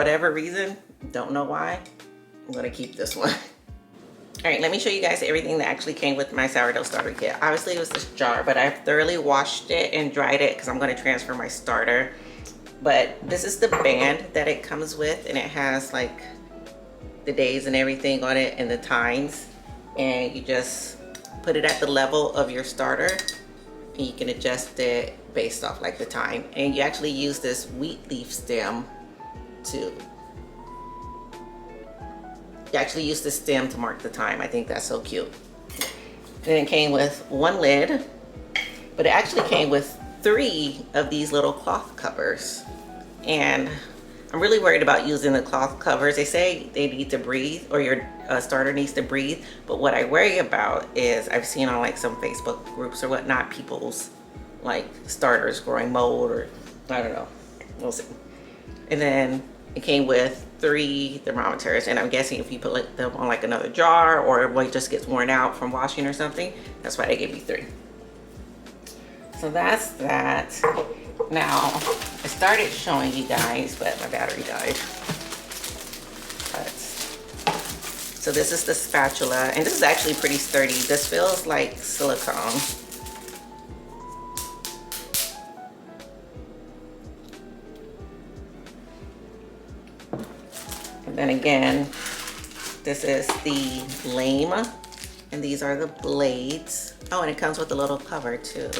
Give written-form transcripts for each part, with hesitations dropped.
whatever reason, don't know why, I'm gonna keep this one. All right, let me show you guys everything that actually came with my sourdough starter kit. Obviously it was this jar, but I've thoroughly washed it and dried it because I'm gonna transfer my starter. But this is the band that it comes with, and it has like the days and everything on it and the times. And you just put it at the level of your starter, and you can adjust it based off like the time. And you actually use this wheat leaf stem to mark the time. I think that's so cute. And it came with one lid, but it actually came with 3 of these little cloth covers. And I'm really worried about using the cloth covers. They say they need to breathe, or your starter needs to breathe. But what I worry about is I've seen on like some Facebook groups or whatnot, people's like starters growing mold, or I don't know. We'll see. And then it came with 3 thermometers, and I'm guessing if you put them on like another jar, or one just gets worn out from washing or something, that's why they gave me 3. So that's that. Now, I started showing you guys, but my battery died. So this is the spatula, and this is actually pretty sturdy. This feels like silicone. And then again, this is the lame, and these are the blades. Oh, and it comes with a little cover too.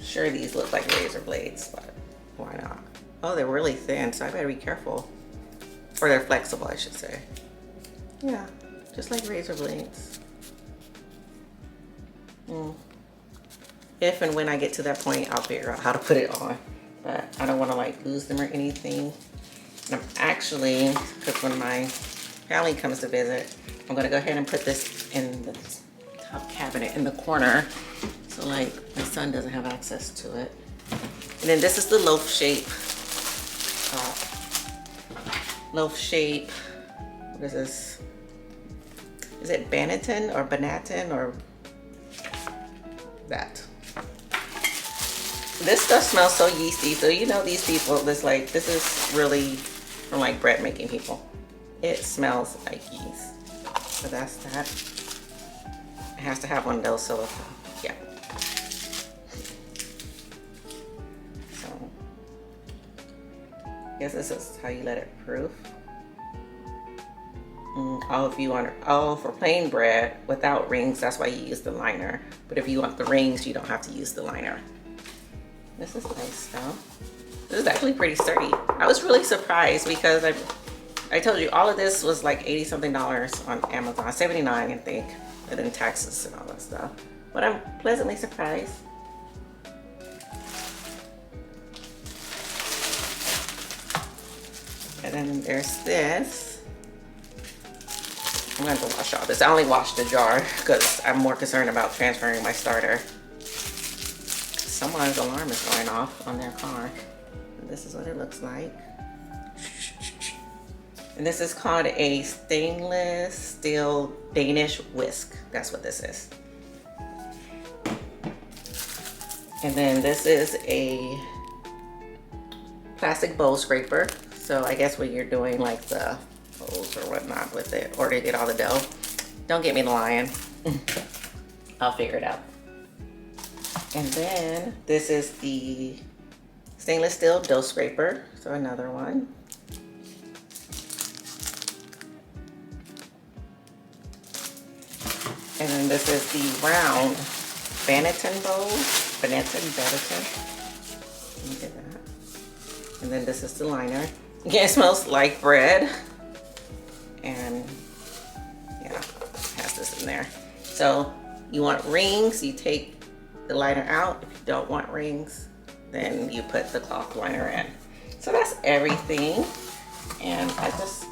Sure, these look like razor blades, but why not? Oh, they're really thin, so I better be careful. Or they're flexible, I should say. Yeah, just like razor blades. If and when I get to that point, I'll figure out how to put it on. But I don't want to like lose them or anything. And I'm actually, because when my family comes to visit, I'm gonna go ahead and put this in the top cabinet in the corner, so like my son doesn't have access to it. And then this is the loaf shape. What is this? Is it Bannatin or Bannatin or that? This stuff smells so yeasty. So you know these people, this is really from like bread making people. It smells like yeast. So that's that. It has to have one of those silicone. Yeah. So I guess this is how you let it proof. Oh, if you want, for plain bread without rings, that's why you use the liner. But if you want the rings, you don't have to use the liner. This is nice though. This is actually pretty sturdy. I was really surprised because I told you all of this was like $80 something on Amazon, $79 I think, and then taxes and all that stuff. But I'm pleasantly surprised. And then there's this. I'm gonna have to wash all this. I only washed the jar because I'm more concerned about transferring my starter. Someone's alarm is going off on their car. And this is what it looks like. And this is called a stainless steel Danish whisk. That's what this is. And then this is a plastic bowl scraper. So I guess when you're doing like the bowls or whatnot with it, or to get all the dough. Don't get me lying. I'll figure it out. And then this is the stainless steel dough scraper. So another one. And then this is the round Bannatin bowl. Bannatin. Look at that. And then this is the liner. Again, it smells like bread. And yeah, it has this in there. So you want rings, you take the liner out. If you don't want rings, then you put the cloth liner in. So that's everything. And I just,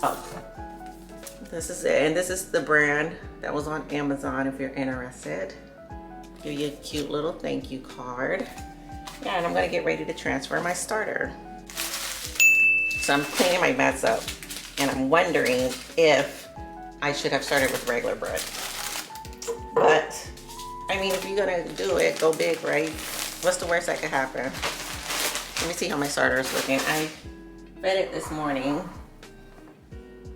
this is it. And this is the brand that was on Amazon if you're interested. Give you a cute little thank you card. Yeah, and I'm gonna get ready to transfer my starter. So I'm cleaning my mess up, and I'm wondering if I should have started with regular bread. But I mean, if you're gonna do it, go big, right? What's the worst that could happen? Let me see how my starter is looking. I fed it this morning.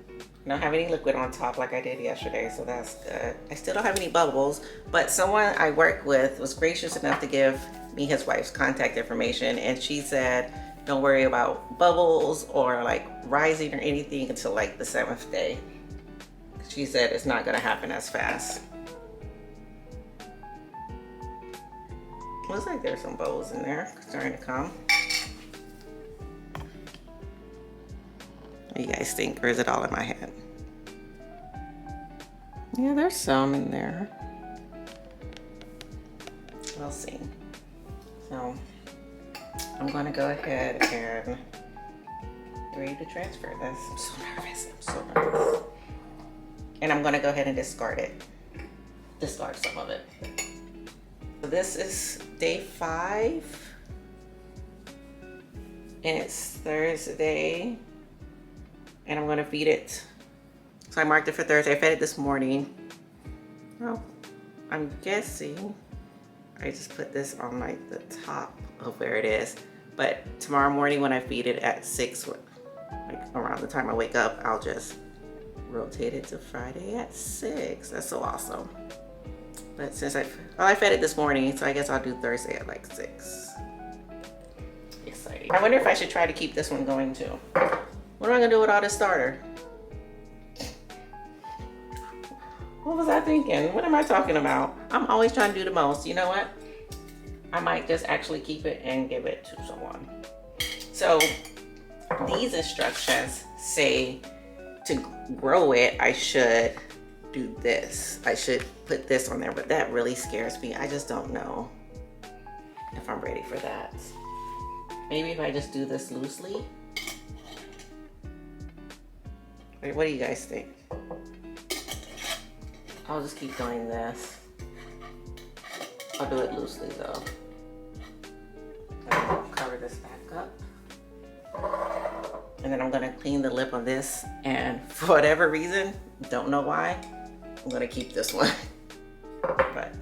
I don't have any liquid on top like I did yesterday, so that's good. I still don't have any bubbles, but someone I work with was gracious enough to give me his wife's contact information, and she said, don't worry about bubbles or like rising or anything until like the 7th day. She said it's not gonna happen as fast. Looks like there's some bubbles in there starting to come. What do you guys think, or is it all in my head? Yeah, there's some in there. We'll see. So I'm gonna go ahead and get ready to transfer this. I'm so nervous, I'm so nervous. And I'm gonna go ahead and discard it. Discard some of it. So this is day 5. And it's Thursday. And I'm gonna feed it. So I marked it for Thursday. I fed it this morning. Well, I'm guessing I just put this on like the top of where it is. But tomorrow morning when I feed it at 6, like around the time I wake up, I'll just rotate it to Friday at 6. That's so awesome. But since I fed it this morning, so I guess I'll do Thursday at like 6. Exciting. I wonder if I should try to keep this one going too. What am I gonna do with all this starter? What was I thinking? What am I talking about? I'm always trying to do the most. You know what? I might just actually keep it and give it to someone. So these instructions say to grow it, I should do this. I should put this on there, but that really scares me. I just don't know if I'm ready for that. Maybe if I just do this loosely. Wait, what do you guys think? I'll just keep doing this. I'll do it loosely though. I'll cover this back up. And then I'm gonna clean the lip on this, and for whatever reason, don't know why, I'm gonna keep this one. But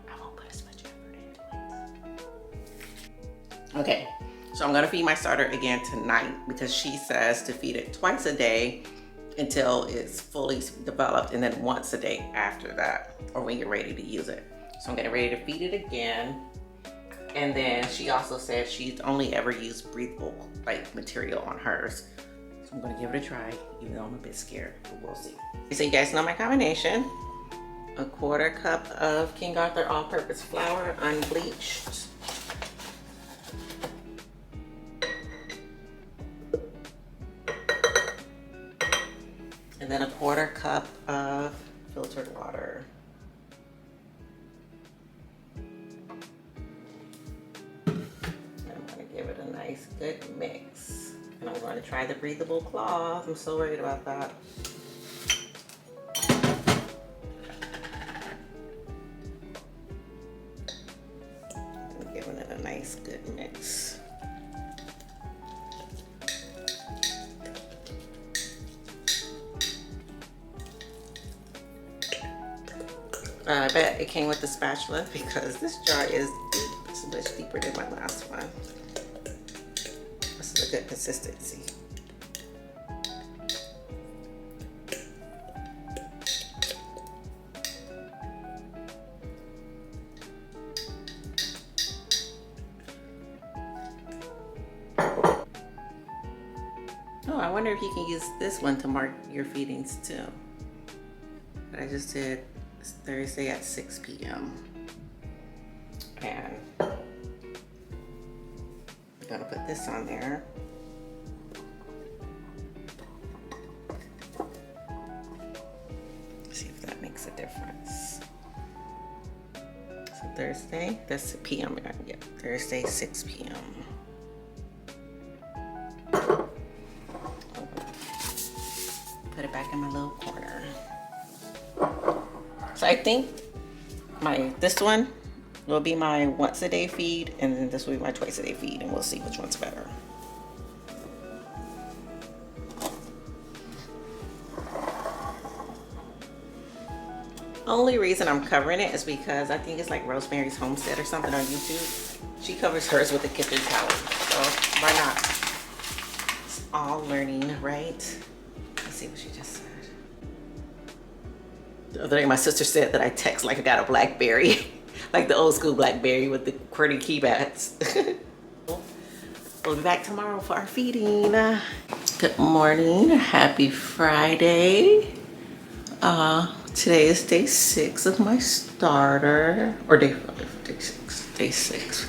I won't put as much effort into it. Okay, so I'm gonna feed my starter again tonight because she says to feed it twice a day until it's fully developed, and then once a day after that, or when you're ready to use it. So I'm getting ready to feed it again. And then she also said she's only ever used breathable like material on hers. So I'm gonna give it a try, even though I'm a bit scared, but we'll see. So you guys know my combination. A 1/4 cup of King Arthur all-purpose flour, unbleached. And then a 1/4 cup of filtered water. Give it a nice good mix. And I'm going to try the breathable cloth. I'm so worried about that. I'm giving it a nice good mix. I bet it came with the spatula because this jar is deep. It's much deeper than my last one. This is a good consistency. Oh, I wonder if you can use this one to mark your feedings too. But I just did Thursday at 6 p.m. And I'm gonna put this on there. See if that makes a difference. So Thursday, that's p.m. Yeah, Thursday, 6 p.m. Put it back in my little corner. So I think this one will be my once a day feed, and then this will be my twice a day feed, and we'll see which one's better. Only reason I'm covering it is because I think it's like Rosemary's Homestead or something on YouTube. She covers hers with a kitchen towel. So why not? It's all learning, right? Let's see what she just said. The other day my sister said that I text like I got a BlackBerry. Like the old school BlackBerry with the QWERTY keypads. We'll be back tomorrow for our feeding. Good morning, happy Friday. Today is day 6 of my starter, or day 5, day 6.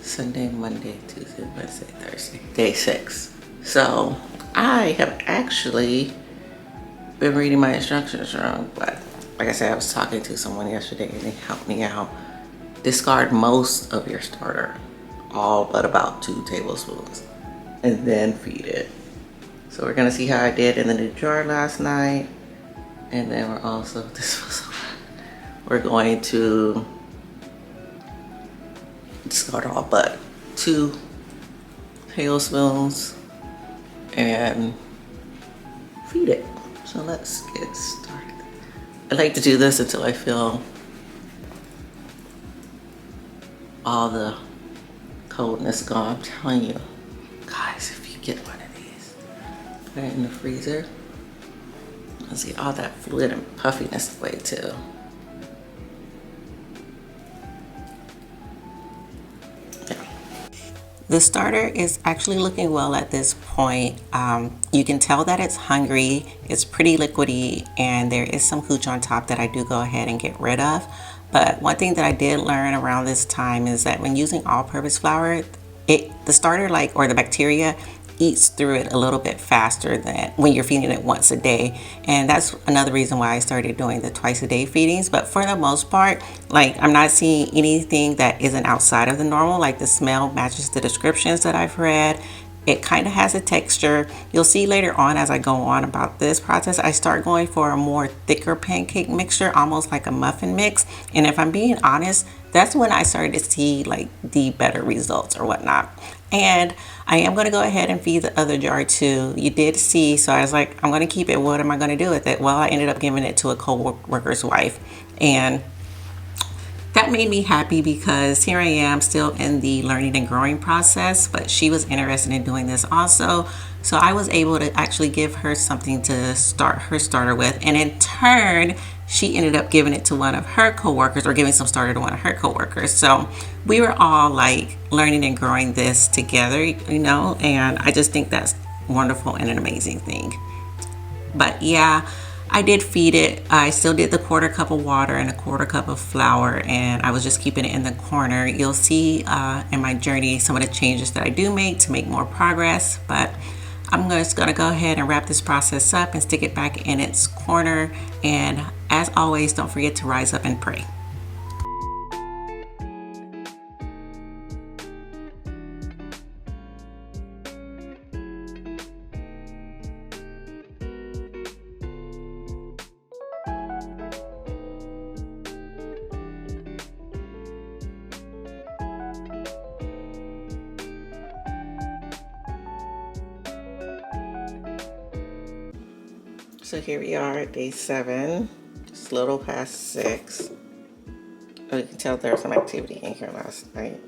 Sunday, Monday, Tuesday, Wednesday, Thursday, day 6. So I have actually been reading my instructions wrong, but like I said, I was talking to someone yesterday and they helped me out. Discard most of your starter, all but about 2 tablespoons, and then feed it. So we're gonna see how I did in the new jar last night. And then we're also, we're going to discard all but 2 tablespoons and feed it. So let's get started. I like to do this until I feel all the coldness gone. I'm telling you, guys, if you get one of these, put it in the freezer. Let's see all that fluid and puffiness away too. The starter is actually looking well at this point. You can tell that it's hungry, it's pretty liquidy, and there is some hooch on top that I do go ahead and get rid of. But one thing that I did learn around this time is that when using all-purpose flour, the starter, or the bacteria, eats through it a little bit faster than when you're feeding it once a day. And that's another reason why I started doing the twice a day feedings. But for the most part, I'm not seeing anything that isn't outside of the normal. Like the smell matches the descriptions that I've read. It kind of has a texture. You'll see later on as I go on about this process, I start going for a more thicker pancake mixture, almost like a muffin mix. And if I'm being honest, that's when I started to see the better results or whatnot. And I am going to go ahead and feed the other jar too. You did see, so I was like, I'm going to keep it. What am I going to do with it? Well, I ended up giving it to a co-worker's wife. And that made me happy because here I am still in the learning and growing process, but she was interested in doing this also. So I was able to actually give her something to start her starter with. And in turn, she ended up giving it to one of her coworkers, or giving some starter to one of her coworkers. So we were all learning and growing this together, and I just think that's wonderful and an amazing thing. But yeah, I did feed it. I still did the 1/4 cup of water and a 1/4 cup of flour, and I was just keeping it in the corner. You'll see in my journey some of the changes that I do make to make more progress, but I'm just going to go ahead and wrap this process up and stick it back in its corner. And as always, don't forget to rise up and pray. So here we are at day 7. It's a little past 6. Oh, you can tell there was some activity in here last night.